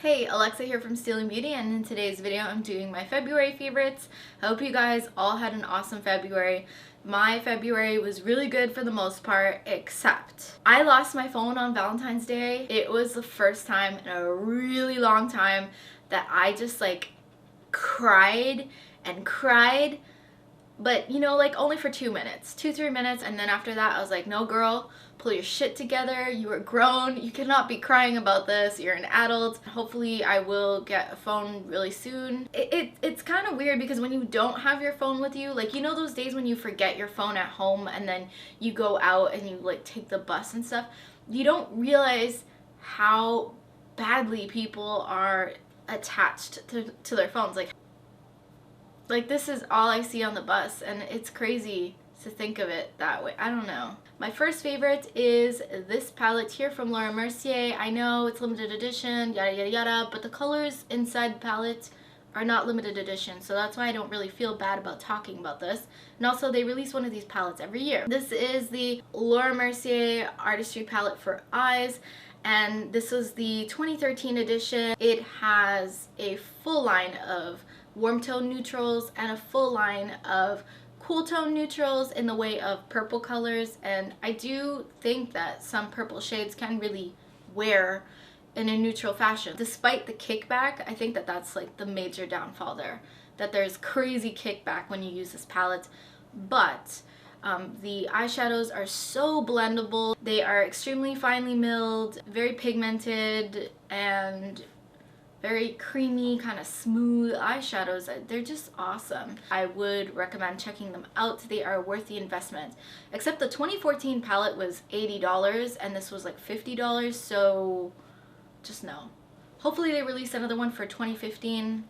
Hey, Alexa here from Stealing Beauty, and in today's video I'm doing my February favorites. I hope you guys all had an awesome February. My February was really good for the most part, except I lost my phone on Valentine's Day. It was the first time in a really long time that I just cried and cried, but like only for 2 minutes, 2-3 minutes, and then after that I was like, no girl, pull your shit together. You are grown, you cannot be crying about this, you're an adult. Hopefully I will get a phone really soon. It's kind of weird because when you don't have your phone with you, those days when you forget your phone at home and then you go out and you take the bus and stuff, you don't realize how badly people are attached to their phones. Like this is all I see on the bus, and it's crazy to think of it that way. I don't know. My first favorite is this palette here from Laura Mercier. I know it's limited edition, yada yada yada, but the colors inside the palette are not limited edition, so that's why I don't really feel bad about talking about this. And also, they release one of these palettes every year. This is the Laura Mercier Artistry Palette for Eyes, and this was the 2013 edition. It has a full line of warm tone neutrals and a full line of cool tone neutrals in the way of purple colors, and I do think that some purple shades can really wear in a neutral fashion. Despite the kickback, I think that that's the major downfall there, that there's crazy kickback when you use this palette. But the eyeshadows are so blendable. They are extremely finely milled, very pigmented, and very creamy, kind of smooth eyeshadows. They're just awesome. I would recommend checking them out. They are worth the investment. Except the 2014 palette was $80 and this was $50, so just no. Hopefully they release another one for 2015.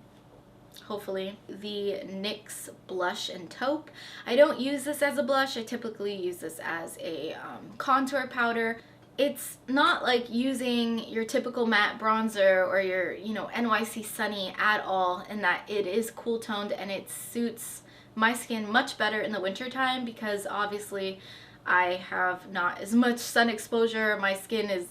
Hopefully. The NYX Blush in Taupe. I don't use this as a blush. I typically use this as a contour powder. It's not like using your typical matte bronzer or your, NYC Sunny at all, in that it is cool toned and it suits my skin much better in the winter time because obviously I have not as much sun exposure. My skin is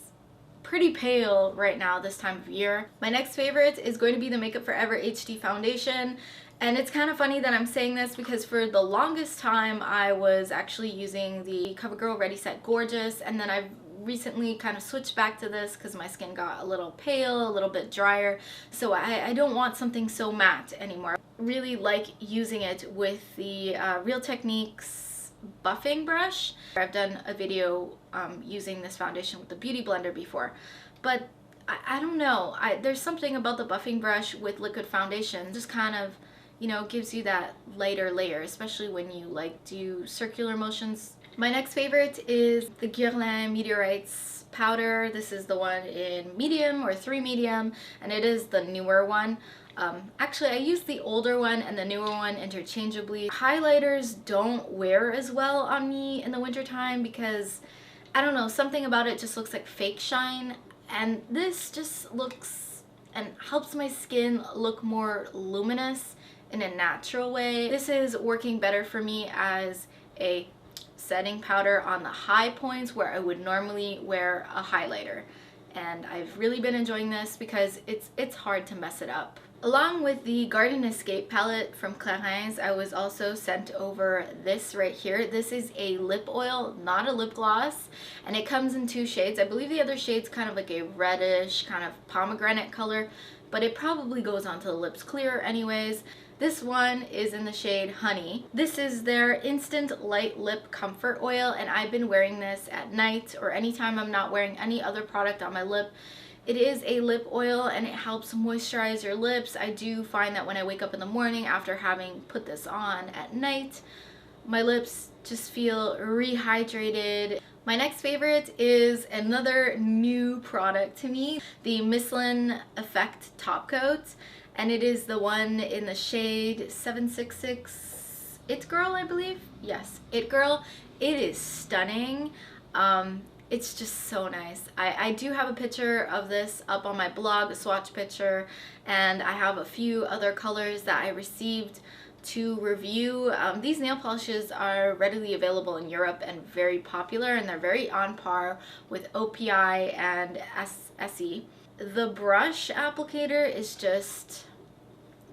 pretty pale right now this time of year. My next favorite is going to be the Makeup Forever HD foundation. And it's kind of funny that I'm saying this because for the longest time I was actually using the CoverGirl Ready Set Gorgeous, and then I've recently kind of switched back to this because my skin got a little pale, a little bit drier, so I don't want something so matte anymore. I really like using it with the Real Techniques buffing brush. I've done a video using this foundation with the Beauty Blender before, but I don't know, there's something about the buffing brush with liquid foundation, just kind of gives you that lighter layer, especially when you do circular motions. My next favorite is the Guerlain Meteorites powder. This is the one in medium or 3 medium, and it is the newer one. Actually, I use the older one and the newer one interchangeably. Highlighters don't wear as well on me in the wintertime because, I don't know, something about it just looks like fake shine, and this just looks and helps my skin look more luminous in a natural way. This is working better for me as a setting powder on the high points where I would normally wear a highlighter, and I've really been enjoying this because it's hard to mess it up. Along with the Garden Escape palette from Clarins, I was also sent over this right here. This is a lip oil, not a lip gloss, and it comes in 2 shades. I believe the other shade's kind of like a reddish kind of pomegranate color, but it probably goes onto the lips clear anyways. This one is in the shade Honey. This is their Instant Light Lip Comfort Oil, and I've been wearing this at night or anytime I'm not wearing any other product on my lip. It is a lip oil and it helps moisturize your lips. I do find that when I wake up in the morning after having put this on at night, my lips just feel rehydrated. My next favorite is another new product to me, the Misslyn Effect Top Coat, and it is the one in the shade 766 It Girl, I believe. Yes, It Girl. It is stunning. It's just so nice. I do have a picture of this up on my blog, a swatch picture, and I have a few other colors that I received to review. These nail polishes are readily available in Europe and very popular, and they're very on par with OPI and SE. the brush applicator is just,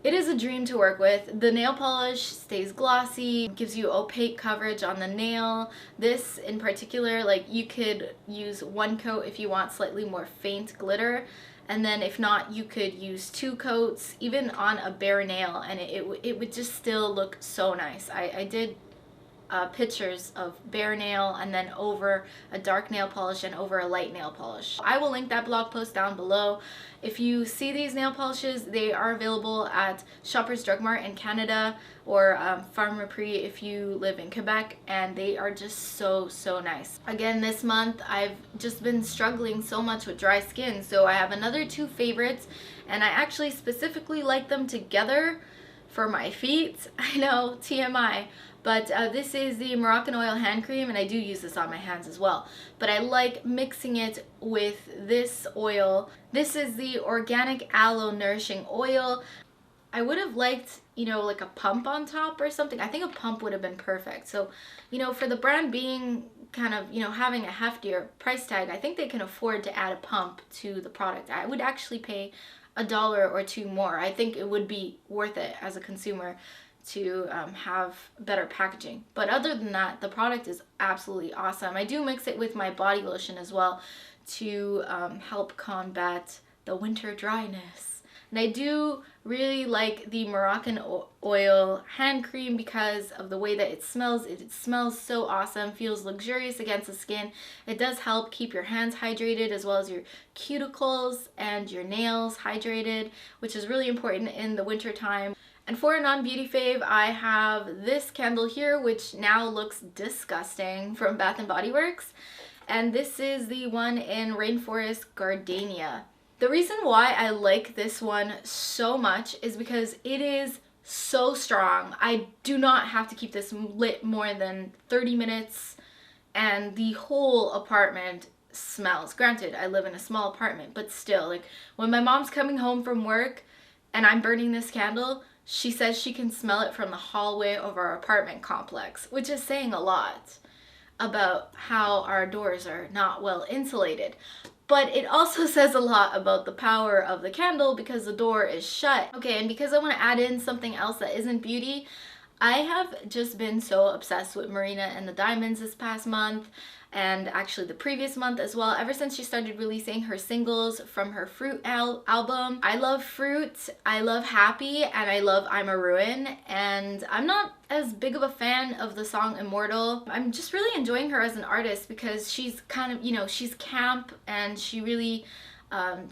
it is a dream to work with. The nail polish stays glossy, gives you opaque coverage on the nail. This in particular, like, you could use one coat if you want slightly more faint glitter, and then if not, you could use 2 coats even on a bare nail, and it would just still look so nice. I did pictures of bare nail and then over a dark nail polish and over a light nail polish. I will link that blog post down below. If you see these nail polishes, they are available at Shoppers Drug Mart in Canada, or Pharmaprix if you live in Quebec, and they are just so nice. Again, this month I've just been struggling so much with dry skin, so I have another 2 favorites, and I actually specifically like them together for my feet. I know, TMI. But this is the Moroccanoil hand cream, and I do use this on my hands as well. But I like mixing it with this oil. This is the Organic Aloe Nourishing Oil. I would have liked, you know, like a pump on top or something. I think a pump would have been perfect. So, you know, for the brand being kind of, you know, having a heftier price tag, I think they can afford to add a pump to the product. I would actually pay $1 or $2 more. I think it would be worth it as a consumer to have better packaging. But other than that, the product is absolutely awesome. I do mix it with my body lotion as well to help combat the winter dryness. And I do really like the Moroccanoil hand cream because of the way that it smells. It smells so awesome, feels luxurious against the skin. It does help keep your hands hydrated as well as your cuticles and your nails hydrated, which is really important in the winter time. And for a non-beauty fave, I have this candle here, which now looks disgusting, from Bath & Body Works. And this is the one in Rainforest Gardenia. The reason why I like this one so much is because it is so strong. I do not have to keep this lit more than 30 minutes, and the whole apartment smells. Granted, I live in a small apartment, but still, like, when my mom's coming home from work and I'm burning this candle, she says she can smell it from the hallway of our apartment complex, which is saying a lot about how our doors are not well insulated. But it also says a lot about the power of the candle because the door is shut. Okay, and because I want to add in something else that isn't beauty, I have just been so obsessed with Marina and the Diamonds this past month, and actually the previous month as well, ever since she started releasing her singles from her FROOT album. I love FROOT, I love Happy, and I love I'm a Ruin, and I'm not as big of a fan of the song Immortal. I'm just really enjoying her as an artist because she's kind of, you know, she's camp, and she really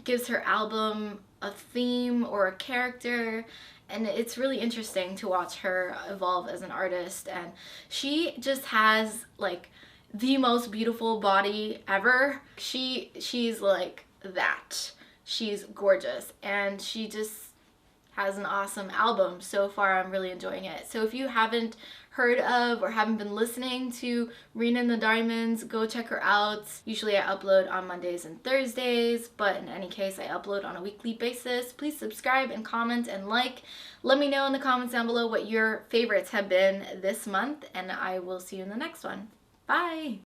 gives her album a theme or a character, and it's really interesting to watch her evolve as an artist. And she just has like the most beautiful body ever. She's like that. She's gorgeous, and she just has an awesome album. So far, I'm really enjoying it. So if you haven't heard of or haven't been listening to Marina and the Diamonds, go check her out. Usually I upload on Mondays and Thursdays, but in any case, I upload on a weekly basis. Please subscribe and comment and like. Let me know in the comments down below what your favorites have been this month, and I will see you in the next one. Bye!